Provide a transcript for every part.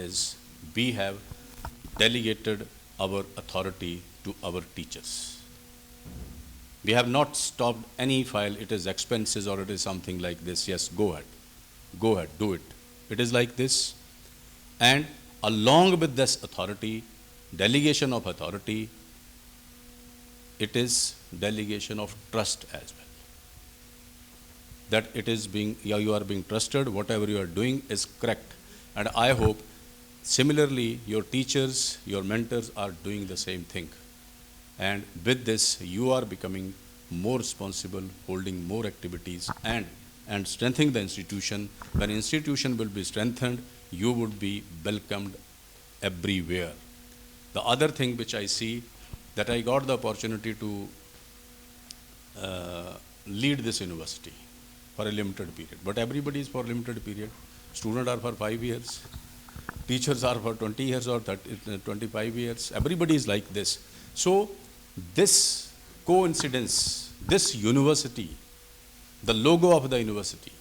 is we have delegated our authority to our teachers. We have not stopped any file, it is expenses or it is something like this. Yes, go ahead, do it. It is like this. And along with this authority, delegation of authority, it is delegation of trust as well. That it is being, you are being trusted, whatever you are doing is correct. And I hope similarly your teachers, your mentors are doing the same thing. And with this, you are becoming more responsible, holding more activities and strengthening the institution. When institution will be strengthened, you would be welcomed everywhere. The other thing which I see, that I got the opportunity to lead this university for a limited period. But everybody is for a limited period. Students are for 5 years. Teachers are for 20 years or 25 years. Everybody is like this. So this coincidence, this university, the logo of the university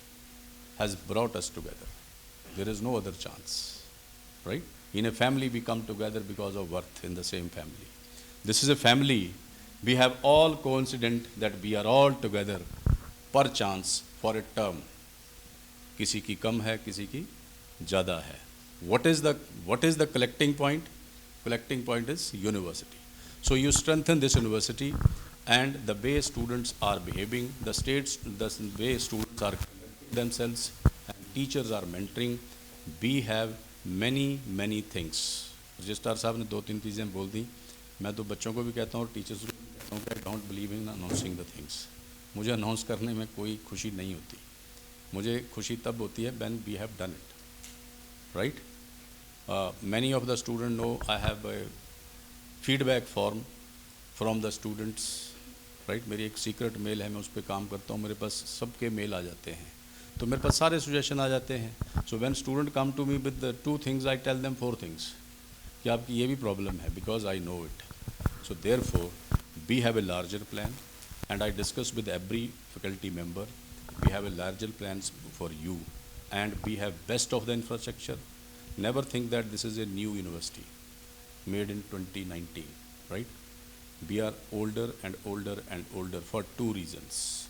has brought us together. There is no other chance, right? In a family, we come together because of worth in the same family. This is a family. We have all coincident that we are all together per chance for a term. किसी की कम है, किसी की ज़्यादा है. What is the collecting point? Collecting point is university. So you strengthen this university, and the way students are behaving, the way students are conducting themselves, and teachers are mentoring. We have many things. Registrar साहब ने 2-3 चीज़ें बोल दी. मैं तो बच्चों को भी कहता हूँ और टीचर्स को भी कहता हूँ कि I don't believe in announcing the things. मुझे अनाउंस करने में कोई खुशी नहीं होती. मुझे खुशी तब होती है when we have done it, right? Many of the students know I have a feedback form from the students, right? मेरी एक सीक्रेट मेल है, मैं उस पर काम करता हूँ. मेरे पास सबके मेल आ जाते हैं, तो मेरे पास सारे सजेशन आ जाते हैं. So when student come to me with the 2 things, I tell them 4 things कि आपकी ये भी प्रॉब्लम है, because I know it. So therefore we have a larger plan, and I discuss with every faculty member. We have a larger plans for you, and we have best of the infrastructure. Never think that this is a new university made in 2019, right? We are older and older and older for 2 reasons.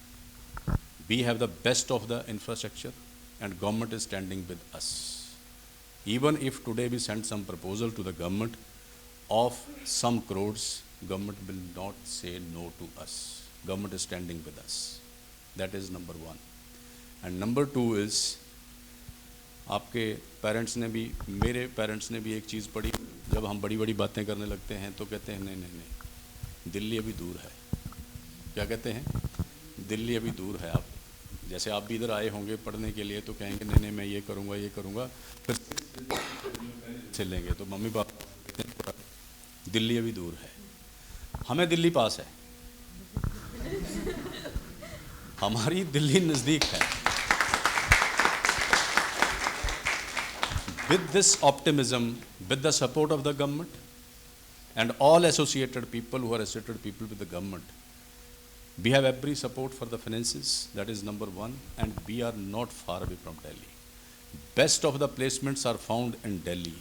We have the best of the infrastructure, and government is standing with us. Even if today we send some proposal to the government of some crores, government will not say no to us. Government is standing with us. That is number 1. And number 2 is, आपके parents ने भी, मेरे parents ने भी एक चीज़ पढ़ी. जब हम बड़ी बड़ी बातें करने लगते हैं तो कहते हैं नहीं, दिल्ली अभी दूर है. क्या कहते हैं? दिल्ली अभी दूर है. आप जैसे आप भी इधर आए होंगे पढ़ने के लिए, तो कहेंगे नहीं मैं ये करूँगा, फिर चलेंगे. तो मम्मी पापा कहते हैं दिल्ली अभी दूर है. हमें दिल्ली पास है, हमारी दिल्ली नज़दीक है. With this optimism, with the support of the government and all associated people who are associated people with the government, we have every support for the finances. That is number 1, and we are not far away from Delhi. Best of the placements are found in Delhi,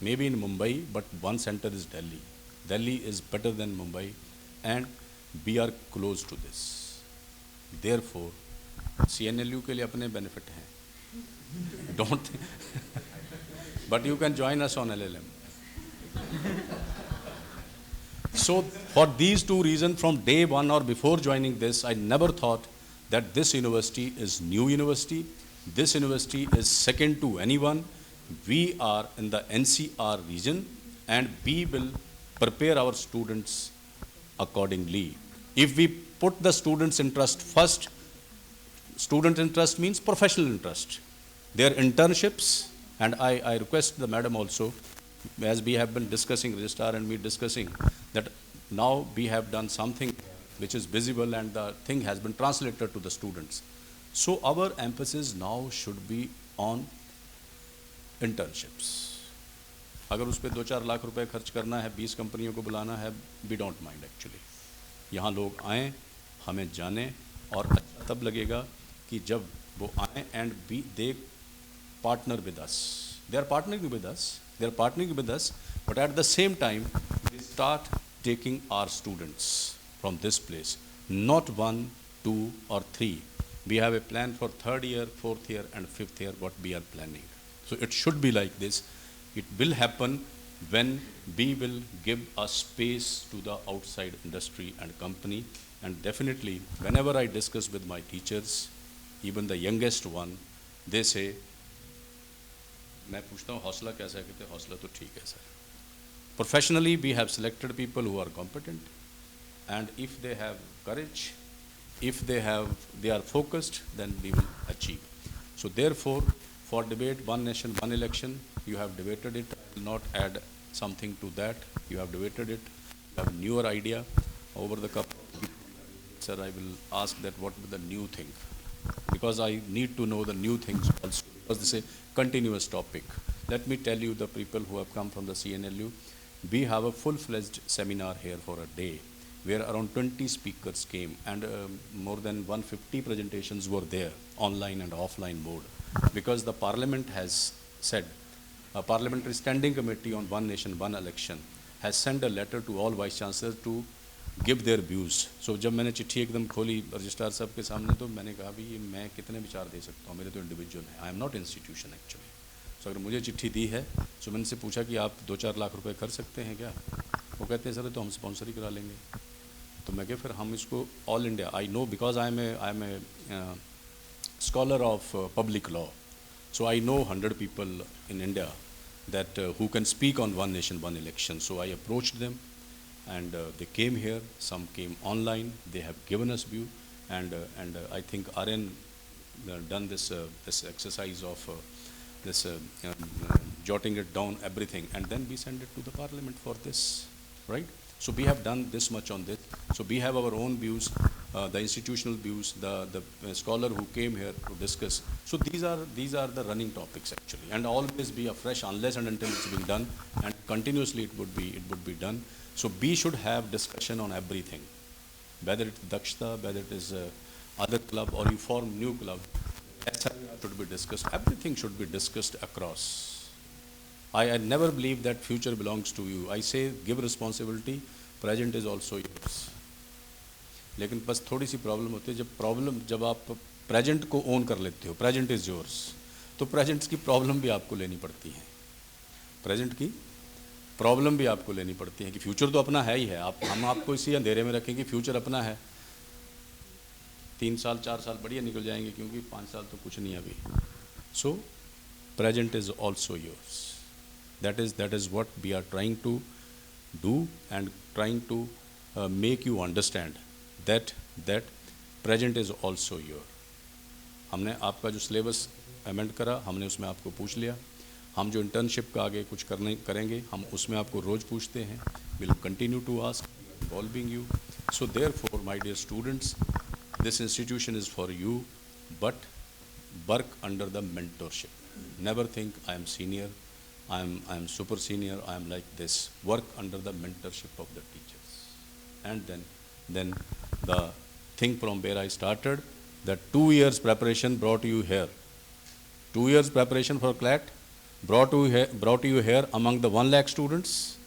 maybe in Mumbai, but one center is Delhi. Delhi is better than Mumbai, and we are close to this. Therefore, CNLU के लिए अपने benefit हैं. Don't but you can join us on LLM. So for these 2 reasons, from day 1 or before joining this, I never thought that this university is new university. This university is second to anyone. We are in the NCR region, and we will prepare our students accordingly. If we put the students' interest first, student interest means professional interest. Their internships, and I request the madam also, as we have been discussing, registrar and me discussing, that now we have done something which is visible and the thing has been translated to the students. So our emphasis now should be on internships. अगर उस पर 2-4 लाख रुपए खर्च करना है, 20 कंपनियों को बुलाना है, we don't mind actually. यहाँ लोग आएँ, हमें जाने, और अच्छा तब लगेगा कि जब वो आएँ and they partner with us. They are partnering with us. They are partnering with us, but at the same time, we start taking our students from this place. Not 1, 2, or 3. We have a plan for third year, fourth year, and fifth year. What we are planning. So it should be like this. It will happen when we will give a space to the outside industry and company. And definitely, whenever I discuss with my teachers, even the youngest one, they say, मैं पूछता हूँ हौसला कैसा है, कहते हैं हौसला तो ठीक है sir. Professionally, we have selected people who are competent, and if they have courage, if they are focused, then we will achieve. So therefore, for debate, one nation, one election, you have debated it. I will not add something to that. You have debated it. You have newer idea over the couple. Sir, I will ask that what is the new thing, because I need to know the new things also, because this is a continuous topic. Let me tell you, the people who have come from the CNLU, we have a full-fledged seminar here for a day, where around 20 speakers came, and more than 150 presentations were there, online and offline mode, because the Parliament has said, a Parliamentary Standing Committee on One Nation, One Election has sent a letter to all Vice Chancellors to give their views. So जब मैंने चिट्ठी एकदम खोली registrar साहब के सामने, तो मैंने कहा भी ये मैं कितने विचार दे सकता हूँ, मेरे तो इंडिविजुअल है, I am not institution actually. So अगर मुझे चिट्ठी दी है, तो मैंने से पूछा कि आप 2-4 लाख रुपए कर सकते हैं क्या. वो कहते हैं सर तो हम स्पॉन्सर ही करा लेंगे. तो मैं कहा फिर हम इसको all India, I know because I am a scholar of public law, so I know 100 people in India that who can speak on one nation, one election. So I approached them, and they came here. Some came online. They have given us view, and I think RN done this exercise of jotting it down everything, and then we send it to the Parliament for this, right? So we have done this much on this. So we have our own views, the institutional views, the scholar who came here to discuss. So these are the running topics actually, and always be afresh unless and until it's being done, and continuously it would be done. So we should have discussion on everything, whether it's Dakshta, whether it is other club, or you form new club. SIR should be discussed. Everything should be discussed across. I never believe that future belongs to you. I say give responsibility, present is also yours. लेकिन बस थोड़ी सी problem होती है, जब आप present को own कर लेते हो, प्रेजेंट इज योर्स, तो प्रेजेंट की प्रॉब्लम भी आपको लेनी पड़ती है. प्रेजेंट की प्रॉब्लम भी आपको लेनी पड़ती है कि फ्यूचर तो अपना है ही है. हम आपको इसी अंधेरे में रखें कि फ्यूचर अपना है, 3 साल 4 साल बढ़िया निकल जाएंगे, क्योंकि 5 साल तो कुछ नहीं अभी. सो present is also yours. That is what we are trying to do, and trying to make you understand that present is also your. हमने आपका जो सिलेबस अमेंड करा, हमने उसमें आपको पूछ लिया. हम जो इंटर्नशिप का आगे कुछ करेंगे, हम उसमें आपको रोज़ पूछते हैं. We'll continue to ask, involving you. So therefore, my dear students, this institution is for you, but work under the mentorship. Never think I am senior, I am super senior, I am like this. Work under the mentorship of the teachers. And then the thing from where I started, that 2 years preparation brought you here. 2 years preparation for CLAT brought you here among the 1 lakh students.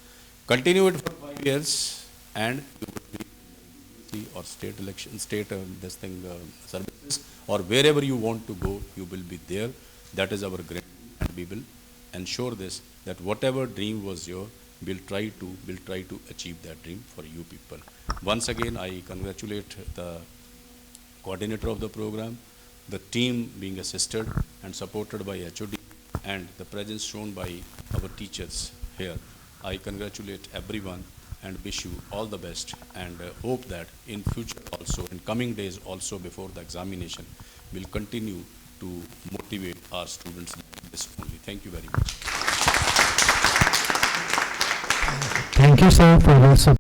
Continue it for 5 years, and you will be or state election, services, or wherever you want to go, you will be there. That is our great, and we will ensure this, that whatever dream was yours, we'll try to achieve that dream for you people. Once again, I congratulate the coordinator of the program, the team being assisted and supported by HOD, and the presence shown by our teachers here. I congratulate everyone and wish you all the best, and hope that in future also, in coming days also before the examination, we'll continue to motivate our students like this only. Thank you very much. Thank you, sir, for your support.